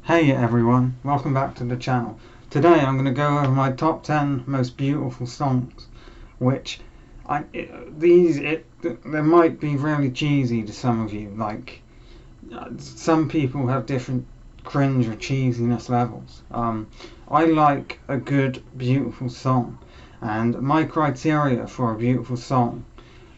Hey everyone, welcome back to the channel. Today I'm going to go over my top 10 most beautiful songs, which they might be really cheesy to some of you. Like, some people have different cringe or cheesiness levels. I like a good, beautiful song, and my criteria for a beautiful song,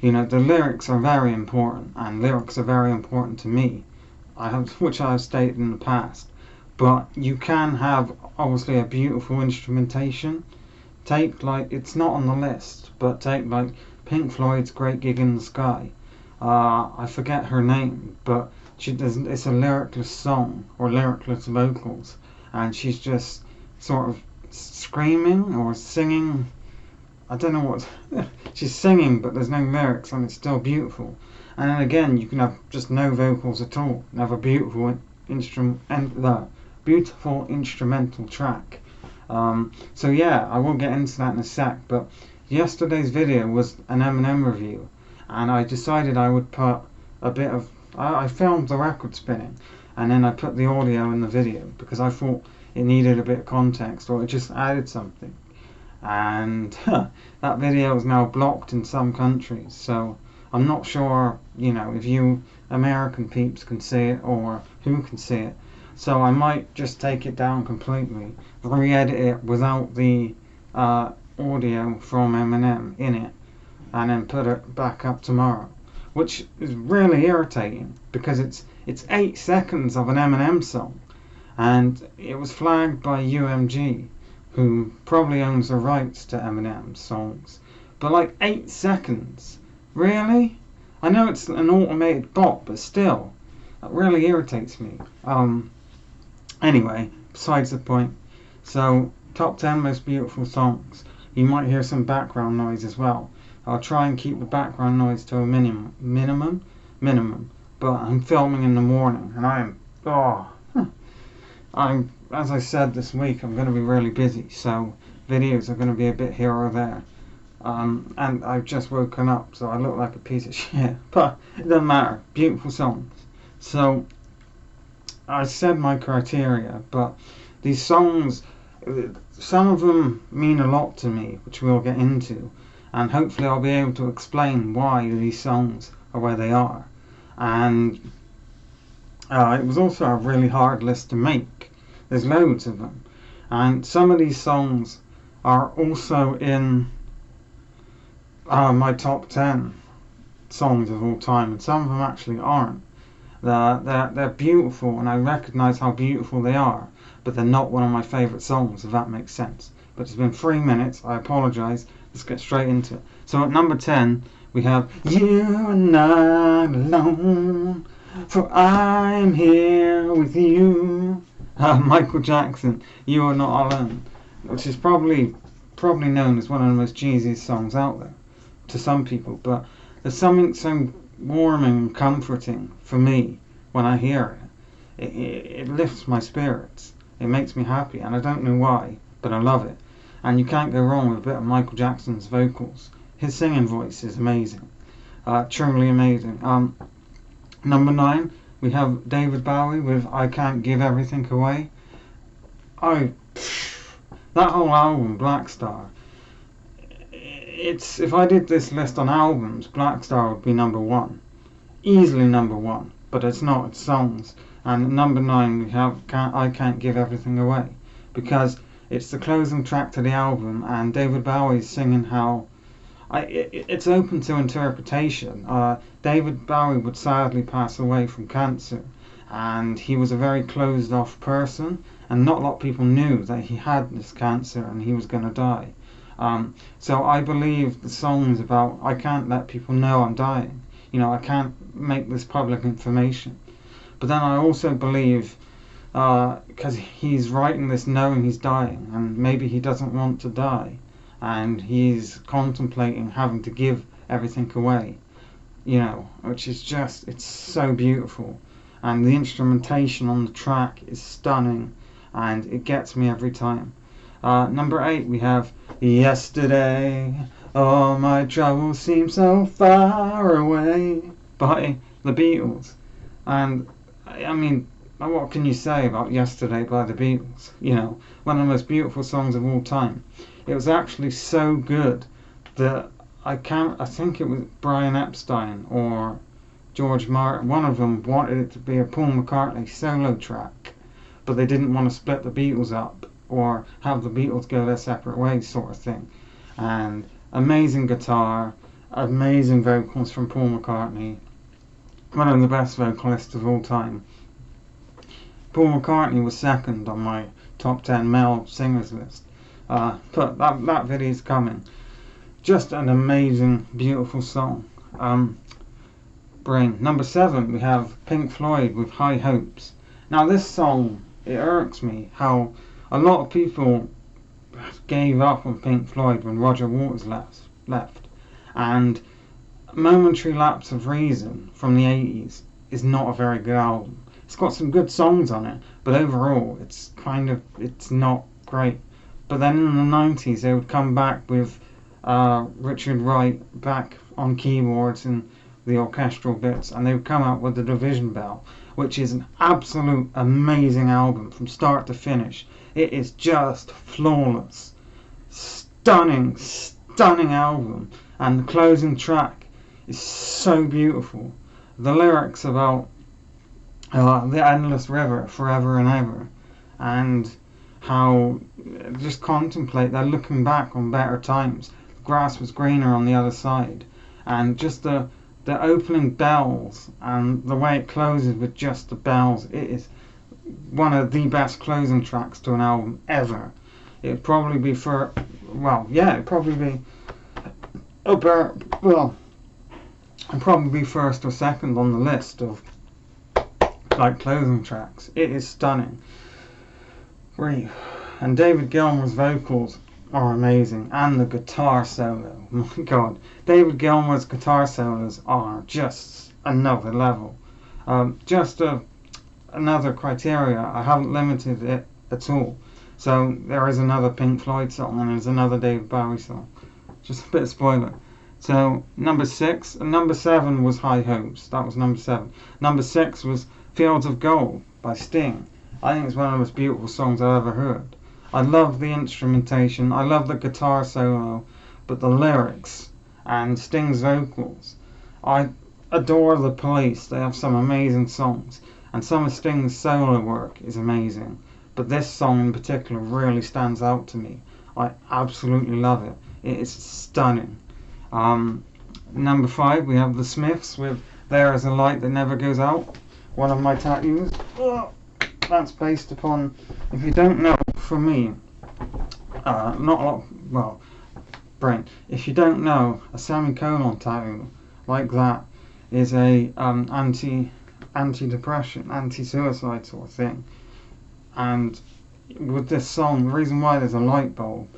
the lyrics are very important, and lyrics are very important to me. Which I have stated in the past. But you can have obviously a beautiful instrumentation. Take, like, it's not on the list, but take like Pink Floyd's Great Gig in the Sky. I forget her name, but it's a lyricless song, or lyricless vocals, and she's just sort of screaming or singing. I don't know what she's singing, but there's no lyrics, and it's still beautiful. And then again, you can have just no vocals at all and have a beautiful beautiful instrumental track. So yeah, I will get into that in a sec, but yesterday's video was an Eminem review, and I decided I would put a bit of I filmed the record spinning, and then I put the audio in the video because I thought it needed a bit of context, or it just added something. And that video is now blocked in some countries, so I'm not sure if you American peeps can see it or who can see it. So I might just take it down completely, re-edit it without the audio from Eminem in it, and then put it back up tomorrow, which is really irritating because it's 8 seconds of an Eminem song, and it was flagged by UMG, who probably owns the rights to Eminem songs. But like 8 seconds, really? I know it's an automated bot, but still, that really irritates me. Anyway, besides the point. So, top 10 most beautiful songs. You might hear some background noise as well. I'll try and keep the background noise to a minimum. But I'm filming in the morning, and as I said this week, I'm going to be really busy, so videos are going to be a bit here or there. And I've just woken up, so I look like a piece of shit. But it doesn't matter. Beautiful songs. So, I said my criteria, but these songs, some of them mean a lot to me, which we'll get into, and hopefully I'll be able to explain why these songs are where they are. And it was also a really hard list to make. There's loads of them, and some of these songs are also in my top 10 songs of all time, and some of them actually aren't. They're beautiful, and I recognise how beautiful they are, but they're not one of my favourite songs, if that makes sense. But it's been 3 minutes, I apologise, let's get straight into it. So at number 10, we have You Are Not Alone, for I'm here with you. Michael Jackson, You Are Not Alone, which is probably known as one of the most cheesiest songs out there to some people, but there's something so warming and comforting for me when I hear it. It lifts my spirits. It makes me happy, and I don't know why, but I love it. And you can't go wrong with a bit of Michael Jackson's vocals. His singing voice is amazing, truly amazing. Number 9, we have David Bowie with I Can't Give Everything Away. That whole album, Black Star, if I did this list on albums, Black Star would be number 1, easily number 1, but it's not, it's songs. And number 9 we have I Can't Give Everything Away, because it's the closing track to the album, and David Bowie's singing how it's open to interpretation. David Bowie would sadly pass away from cancer, and he was a very closed off person, and not a lot of people knew that he had this cancer and he was going to die. So I believe the song's about I can't let people know I'm dying. I can't make this public information. But then I also believe, because he's writing this knowing he's dying, and maybe he doesn't want to die, and he's contemplating having to give everything away, which is just, it's so beautiful. And the instrumentation on the track is stunning, and it gets me every time. Number 8, we have Yesterday, all my troubles seem so far away, by the Beatles. And I mean, what can you say about Yesterday by the Beatles? You know, one of the most beautiful songs of all time. It was actually so good that I think it was Brian Epstein or George Martin, one of them wanted it to be a Paul McCartney solo track, but they didn't want to split the Beatles up or have the Beatles go their separate ways, sort of thing. And amazing guitar, amazing vocals from Paul McCartney, one of the best vocalists of all time. Paul McCartney was second on my top 10 male singers list, but that video's coming. Just an amazing, beautiful song. Brain. Number 7, we have Pink Floyd with High Hopes. Now this song, it irks me how a lot of people gave up on Pink Floyd when Roger Waters left. And Momentary Lapse of Reason from the 80s is not a very good album. It's got some good songs on it, but overall it's not great. But then in the 90s they would come back with Richard Wright back on keyboards and the orchestral bits, and they would come out with The Division Bell, which is an absolute amazing album from start to finish. It is just flawless, stunning album, and the closing track is so beautiful. The lyrics about the endless river forever and ever, and how just contemplate, they're looking back on better times. The grass was greener on the other side, and just the opening bells and the way it closes with just the bells, it is one of the best closing tracks to an album ever. It'd probably be it'd probably be first or second on the list of like closing tracks. It is stunning. Great. And David Gilmour's vocals are amazing, and the guitar solo, my god, David Gilmour's guitar solos are just another level. Another criteria, I haven't limited it at all. So there is another Pink Floyd song and there's another David Bowie song. Just a bit of spoiler. So number 6 and number 7 was High Hopes. That was number 7. Number 6 was Fields of Gold by Sting. I think it's one of the most beautiful songs I've ever heard. I love the instrumentation, I love the guitar solo, but the lyrics and Sting's vocals. I adore The Police. They have some amazing songs, and some of Sting's solo work is amazing. But this song in particular really stands out to me. I absolutely love it. It is stunning. Number 5, we have The Smiths with There Is a Light That Never Goes Out. One of my tattoos. That's based upon, if you don't know, for me, if you don't know, a semicolon tattoo like that is a anti-depression, anti-suicide sort of thing. And with this song, the reason why there's a light bulb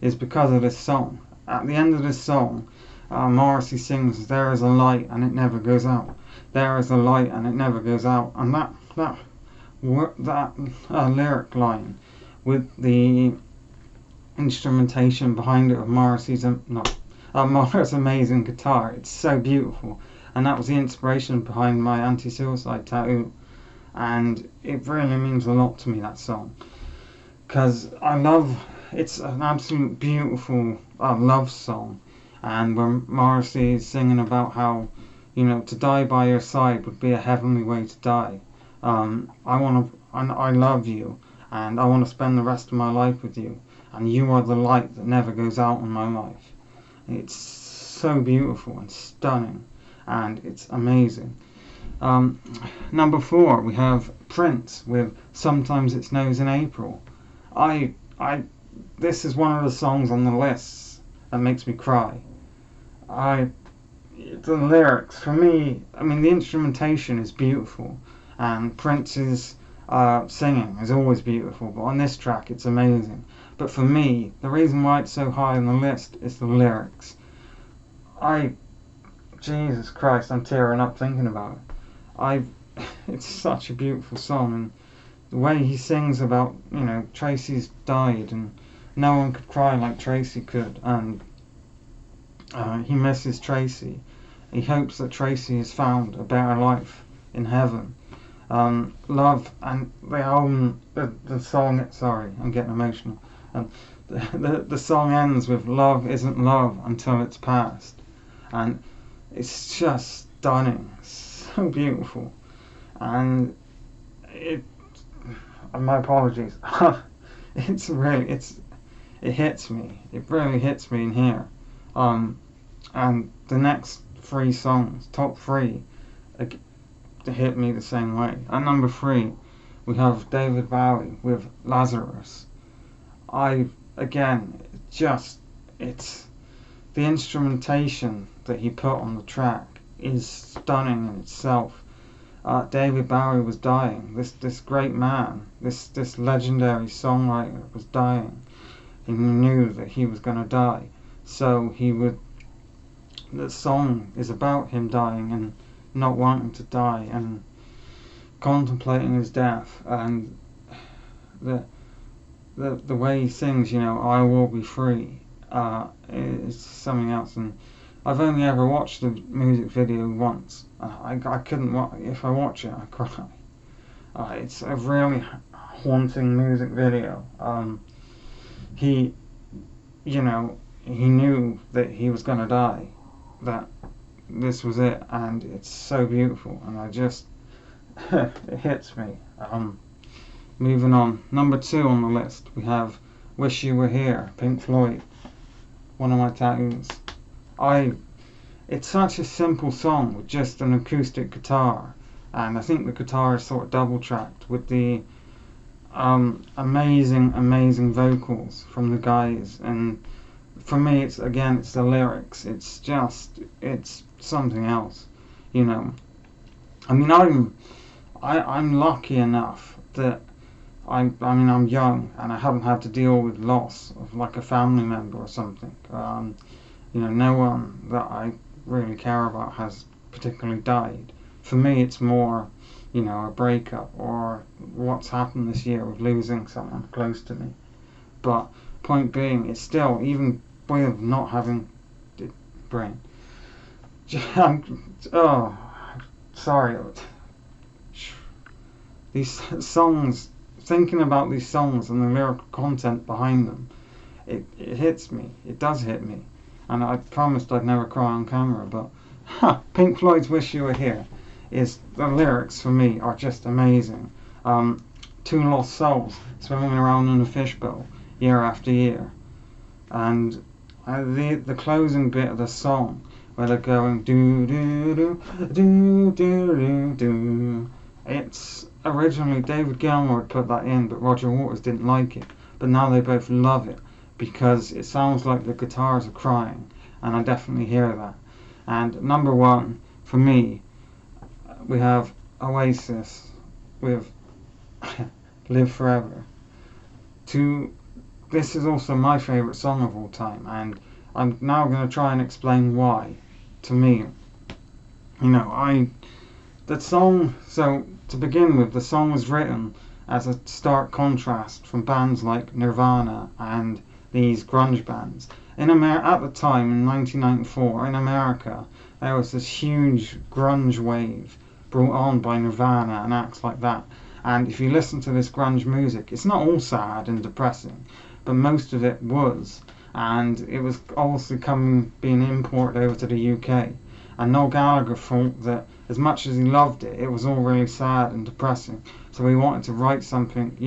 is because of this song. At the end of this song, Morrissey sings, "There is a light and it never goes out. There is a light and it never goes out." And that lyric line with the instrumentation behind it of Morrissey's amazing guitar, it's so beautiful, and that was the inspiration behind my anti-suicide tattoo, and it really means a lot to me, that song, because it's an absolute beautiful love song. And when Morrissey is singing about how, to die by your side would be a heavenly way to die. I love you, and I want to spend the rest of my life with you, and you are the light that never goes out in my life. It's so beautiful and stunning, and it's amazing. Number 4, we have Prince with Sometimes It Snows in April. This is one of the songs on the list that makes me cry. The lyrics, for me, the instrumentation is beautiful, and Prince's singing is always beautiful, but on this track it's amazing. But for me, the reason why it's so high on the list is the lyrics. Jesus Christ, I'm tearing up thinking about it. It's such a beautiful song, and the way he sings about, Tracy's died and no one could cry like Tracy could, and he misses Tracy, he hopes that Tracy has found a better life in heaven. Love, and the song, sorry, I'm getting emotional. The song ends with love isn't love until it's past, and it's just stunning, so beautiful, and my apologies. It hits me. It really hits me in here. And the next three songs, top three, hit me the same way. At number 3, we have David Bowie with Lazarus. It's the instrumentation that he put on the track is stunning in itself. David Bowie was dying. This great man, this legendary songwriter was dying. And he knew that he was going to die. So the song is about him dying and not wanting to die and contemplating his death, and the way he sings, I will be free, is something else. And I've only ever watched the music video once. I couldn't watch. If I watch it, I cry. It's a really haunting music video. He knew that he was going to die, that this was it, and it's so beautiful, and it hits me. Moving on, number 2 on the list, we have Wish You Were Here, Pink Floyd, one of my tattoos. It's such a simple song with just an acoustic guitar, and I think the guitar is sort of double tracked with the amazing vocals from the guys, and for me it's the lyrics. It's something else, I mean, I'm lucky enough that I'm young and I haven't had to deal with loss of like a family member or something. No one that I really care about has particularly died. For me it's more a breakup or what's happened this year with losing someone close to me. But point being, it's still, even with not having brain. Oh, sorry. These songs, thinking about these songs and the lyrical content behind them, it hits me. It does hit me. And I promised I'd never cry on camera, but Pink Floyd's Wish You Were Here the lyrics for me are just amazing. 2 lost souls swimming around in a fishbowl year after year. And the closing bit of the song where they're going do do do do do do do. It's originally David Gilmour had put that in, but Roger Waters didn't like it. But now they both love it because it sounds like the guitars are crying, and I definitely hear that. And number 1 for me, we have Oasis with Live Forever. This is also my favourite song of all time, and I'm now going to try and explain why. To me, that song, so to begin with, the song was written as a stark contrast from bands like Nirvana and these grunge bands. At the time, in 1994, in America, there was this huge grunge wave brought on by Nirvana and acts like that. And if you listen to this grunge music, it's not all sad and depressing, but most of it was. And it was also being imported over to the UK. And Noel Gallagher thought that as much as he loved it, it was all really sad and depressing. So he wanted to write something,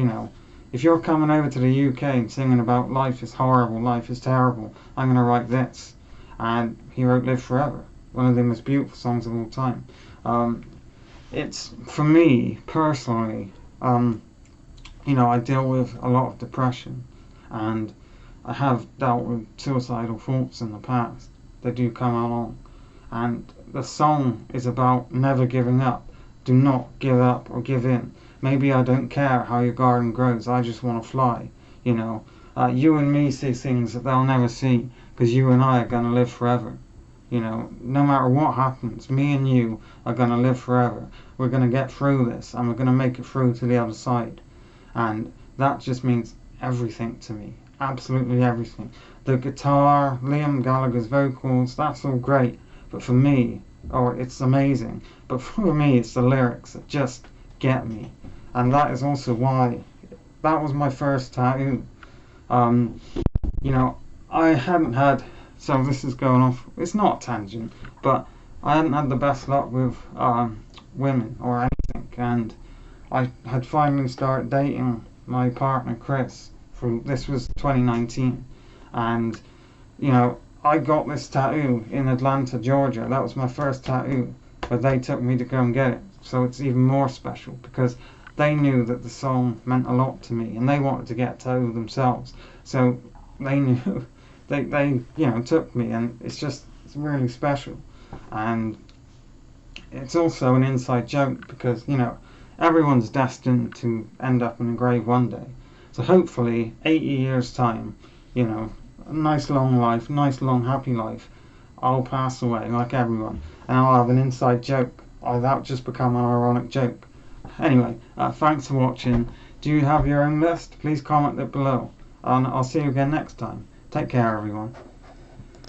if you're coming over to the UK and singing about life is horrible, life is terrible, I'm going to write this. And he wrote Live Forever, one of the most beautiful songs of all time. It's, for me, personally, I deal with a lot of depression, and I have dealt with suicidal thoughts in the past. They do come along. And the song is about never giving up. Do not give up or give in. Maybe I don't care how your garden grows, I just want to fly. You and me see things that they'll never see, because you and I are going to live forever. No matter what happens, me and you are going to live forever. We're going to get through this, and we're going to make it through to the other side. And that just means everything to me. Absolutely everything. The guitar, Liam Gallagher's vocals, that's all great. But for me, or it's amazing. But for me, it's the lyrics that just get me, and that is also why that was my first tattoo. Um, you know, I hadn't had, so this is going off, it's not a tangent, but I hadn't had the best luck with women or anything, and I had finally started dating my partner Chris. This was 2019, and you know, I got this tattoo in Atlanta, Georgia. That was my first tattoo, but they took me to go and get it. So it's even more special because they knew that the song meant a lot to me, and they wanted to get a tattoo themselves. So they knew, they took me, and it's really special. And it's also an inside joke because everyone's destined to end up in a grave one day. So hopefully, 80 years time, a nice long life, nice long happy life, I'll pass away like everyone, and I'll have an inside joke. That'll just become an ironic joke. Anyway, thanks for watching. Do you have your own list? Please comment it below, and I'll see you again next time. Take care, everyone.